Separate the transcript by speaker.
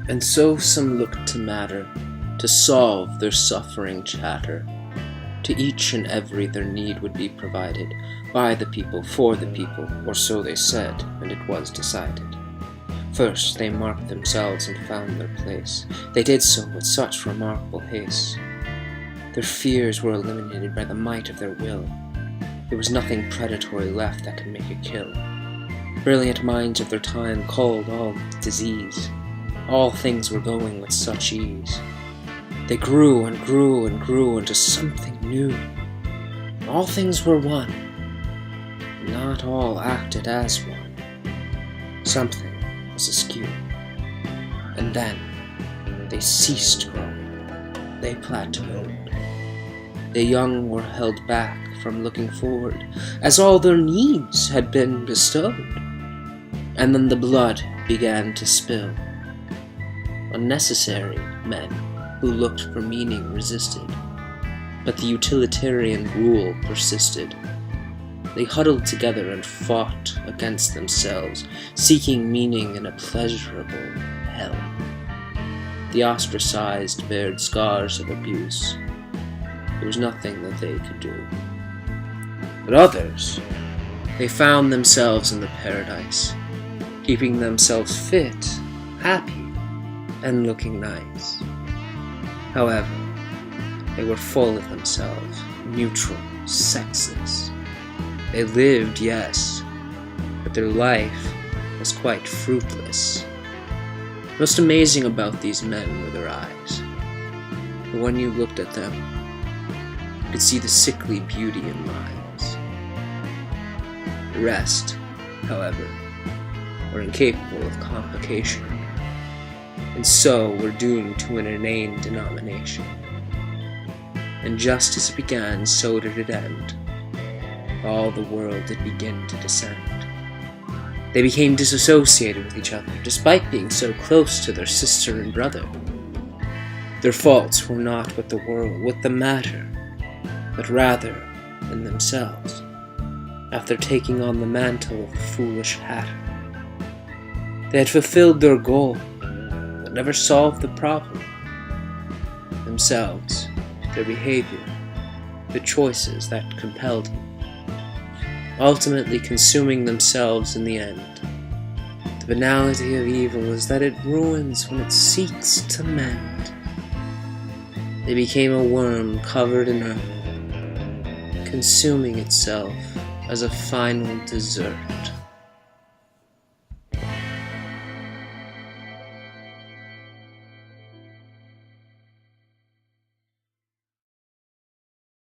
Speaker 1: And so some looked to matter, to solve their suffering chatter. To each and every their need would be provided, by the people, for the people, or so they said, and it was decided. First they marked themselves and found their place. They did so with such remarkable haste. Their fears were eliminated by the might of their will. There was nothing predatory left that could make a kill. Brilliant minds of their time called all disease. All things were going with such ease. They grew and grew and grew into something new. All things were one. Not all acted as one. Something was askew. And then they ceased growing. They plateaued. The young were held back from looking forward, as all their needs had been bestowed. And then the blood began to spill. Unnecessary men who looked for meaning resisted, but the utilitarian rule persisted. They huddled together and fought against themselves, seeking meaning in a pleasurable hell. The ostracized bared scars of abuse. There was nothing that they could do. But others, they found themselves in the paradise, keeping themselves fit, happy, and looking nice. However, they were full of themselves, neutral, sexless. They lived, yes, but their life was quite fruitless. Most amazing about these men were their eyes. But when you looked at them, you could see the sickly beauty in miles. The rest, however, were incapable of complication, and so were doomed to an inane denomination. And just as it began, so did it end. All the world did begin to descend. They became disassociated with each other, despite being so close to their sister and brother. Their faults were not with the world, with the matter, but rather in themselves, after taking on the mantle of a foolish hatter. They had fulfilled their goal, but never solved the problem. Themselves, their behavior, the choices that compelled them, ultimately consuming themselves in the end. The banality of evil is that it ruins when it seeks to mend. They became a worm covered in earth, consuming itself as a final dessert.